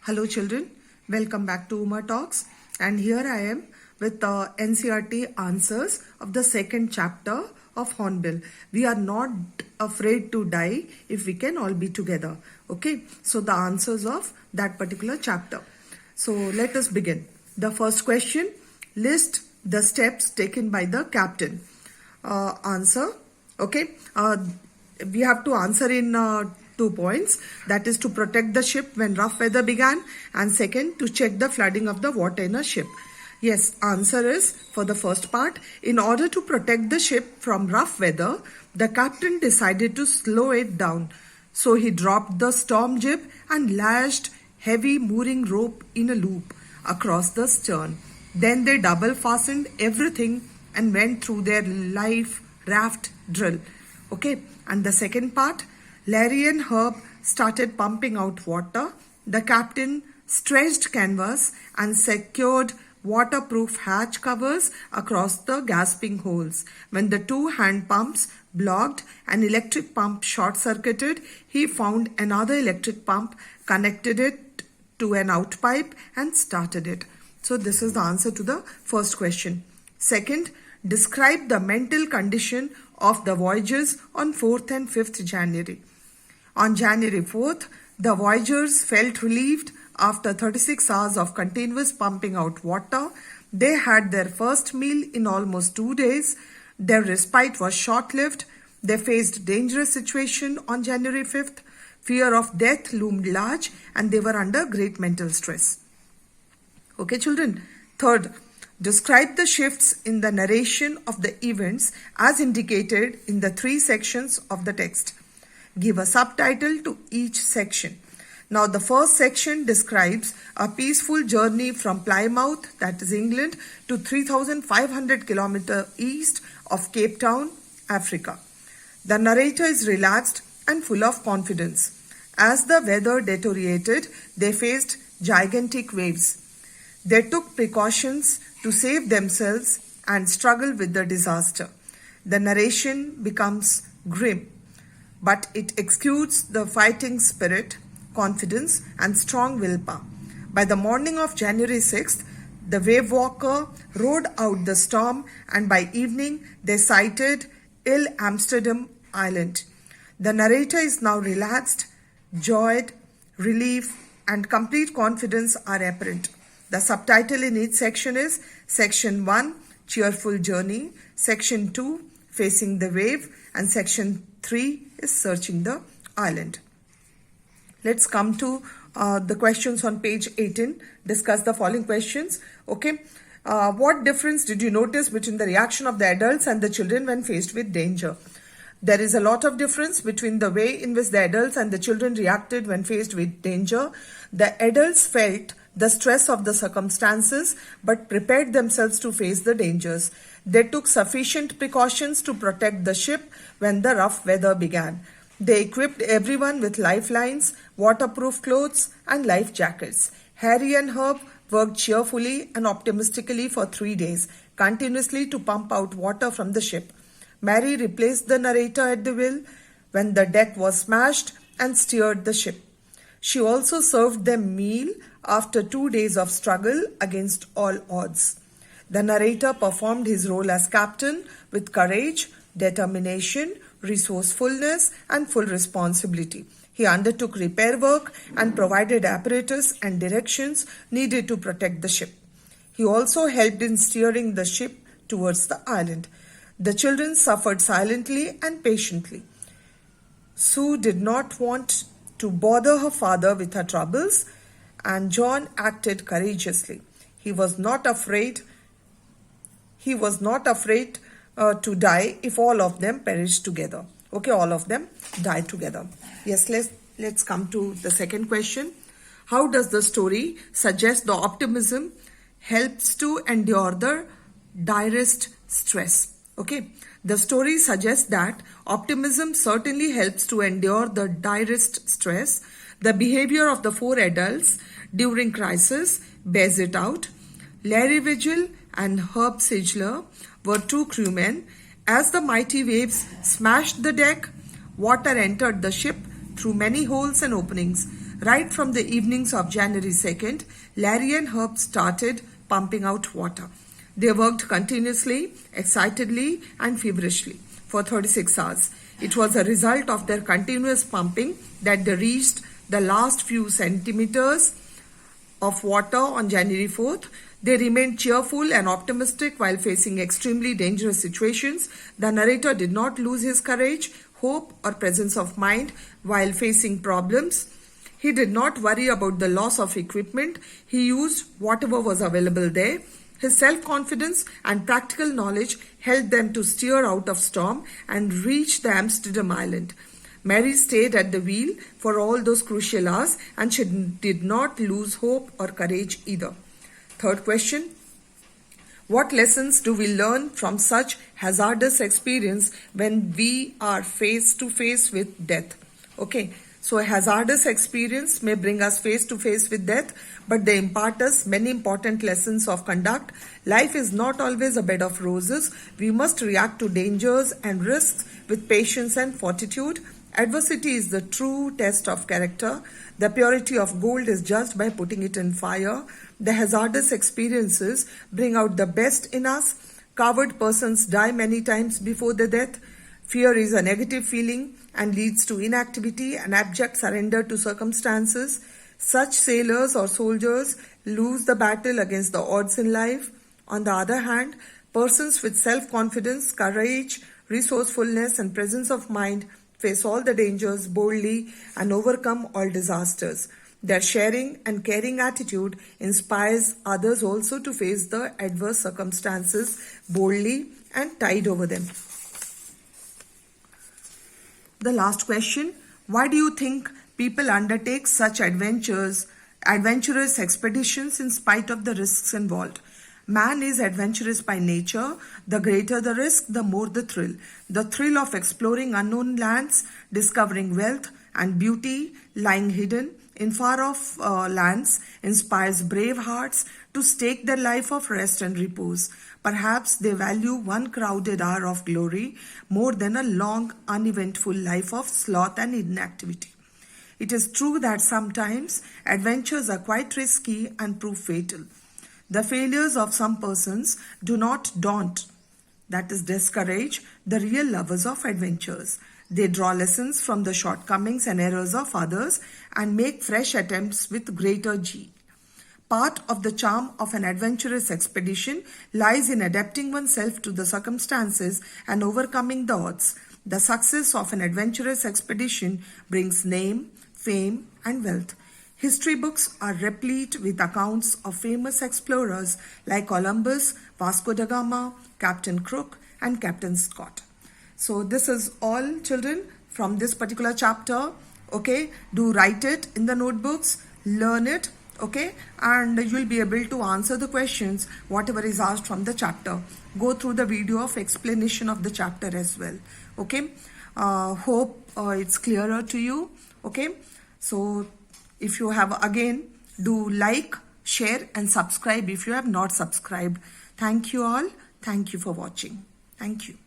Hello children, welcome back to Uma Talks, and here I am with the NCERT answers of the second chapter of Hornbill. We are not afraid to die if we can all be together. Okay, so the answers of that particular chapter. So let us begin. The first question, list the steps taken by the captain. Answer, okay, we have to answer in 2 points, that is to protect the ship when rough weather began, and second to check the flooding of the water in a ship. Yes, answer is for the first part. In order to protect the ship from rough weather, the captain decided to slow it down. So he dropped the storm jib and lashed heavy mooring rope in a loop across the stern. Then they double fastened everything and went through their life raft drill. Okay, and the second part, Larry and Herb started pumping out water. The captain stretched canvas and secured waterproof hatch covers across the gasping holes. When the two hand pumps blocked, an electric pump short-circuited. He found another electric pump, connected it to an outpipe and started it. So this is the answer to the first question. Second, describe the mental condition of the voyagers on 4th and 5th January. On January 4th, the voyagers felt relieved after 36 hours of continuous pumping out water. They had their first meal in almost 2 days. Their respite was short-lived. They faced dangerous situation on January 5th. Fear of death loomed large and they were under great mental stress. Okay, children. Third, describe the shifts in the narration of the events as indicated in the 3 sections of the text. Give a subtitle to each section. Now the first section describes a peaceful journey from Plymouth, that is England, to 3,500 km east of Cape Town, Africa. The narrator is relaxed and full of confidence. As the weather deteriorated, they faced gigantic waves. They took precautions to save themselves and struggled with the disaster. The narration becomes grim, but it exudes the fighting spirit, confidence, and strong willpower. By the morning of January 6th, the wave walker rode out the storm, and by evening they sighted Ill Amsterdam Island. The narrator is now relaxed, joy, relief, and complete confidence are apparent. The subtitle in each section is Section 1, Cheerful Journey, Section 2, Facing the Wave, and Section 3 is Searching the Island. Let's come to the questions on page 18. Discuss the following questions. Okay. What difference did you notice between the reaction of the adults and the children when faced with danger? There is a lot of difference between the way in which the adults and the children reacted when faced with danger. The adults felt the stress of the circumstances but prepared themselves to face the dangers. They took sufficient precautions to protect the ship when the rough weather began. They equipped everyone with lifelines, waterproof clothes, and life jackets. Harry and Herb worked cheerfully and optimistically for 3 days, continuously to pump out water from the ship. Mary replaced the narrator at the wheel when the deck was smashed and steered the ship. She also served them meal after 2 days of struggle against all odds. The narrator performed his role as captain with courage, determination, resourcefulness, and full responsibility. He undertook repair work and provided apparatus and directions needed to protect the ship. He also helped in steering the ship towards the island. The children suffered silently and patiently. Sue did not want to bother her father with her troubles, and John acted courageously. He was not afraid to die if all of them perished together. Okay, all of them died together. Yes, let's come to the second question. How does the story suggest the optimism helps to endure the direst stress? Okay, the story suggests that optimism certainly helps to endure the direst stress. The behavior of the 4 adults during crisis bears it out. Larry Vigil and Herb Sigler were 2 crewmen. As the mighty waves smashed the deck, water entered the ship through many holes and openings. Right from the evenings of January 2nd, Larry and Herb started pumping out water. They worked continuously, excitedly, and feverishly for 36 hours. It was a result of their continuous pumping that they reached the last few centimeters of water on January 4th. They remained cheerful and optimistic while facing extremely dangerous situations. The narrator did not lose his courage, hope, or presence of mind while facing problems. He did not worry about the loss of equipment. He used whatever was available there. His self-confidence and practical knowledge helped them to steer out of storm and reach the Amsterdam Island. Mary stayed at the wheel for all those crucial hours, and she did not lose hope or courage either. Third question. What lessons do we learn from such hazardous experience when we are face to face with death? Okay, so a hazardous experience may bring us face to face with death, but they impart us many important lessons of conduct. Life is not always a bed of roses. We must react to dangers and risks with patience and fortitude. Adversity is the true test of character. The purity of gold is judged by putting it in fire. The hazardous experiences bring out the best in us. Coward persons die many times before their death. Fear is a negative feeling and leads to inactivity and abject surrender to circumstances. Such sailors or soldiers lose the battle against the odds in life. On the other hand, persons with self-confidence, courage, resourcefulness, and presence of mind face all the dangers boldly and overcome all disasters. Their sharing and caring attitude inspires others also to face the adverse circumstances boldly and tide over them. The last question. Why do you think people undertake such adventurous expeditions in spite of the risks involved? Man is adventurous by nature. The greater the risk, the more the thrill. The thrill of exploring unknown lands, discovering wealth and beauty lying hidden in far-off lands inspires brave hearts to stake their life of rest and repose. Perhaps they value one crowded hour of glory more than a long, uneventful life of sloth and inactivity. It is true that sometimes adventures are quite risky and prove fatal. The failures of some persons do not daunt, that is, discourage the real lovers of adventures. They draw lessons from the shortcomings and errors of others and make fresh attempts with greater zeal. Part of the charm of an adventurous expedition lies in adapting oneself to the circumstances and overcoming the odds. The success of an adventurous expedition brings name, fame, and wealth. History books are replete with accounts of famous explorers like Columbus, Vasco da Gama, Captain Cook, and Captain Scott. So this is all, children, from this particular chapter. Okay, do write it in the notebooks, learn it, okay, and you'll be able to answer the questions, whatever is asked from the chapter. Go through the video of explanation of the chapter as well. Okay, hope it's clearer to you. Okay, so if you have, again, do like, share, and subscribe if you have not subscribed. Thank you all. Thank you for watching. Thank you.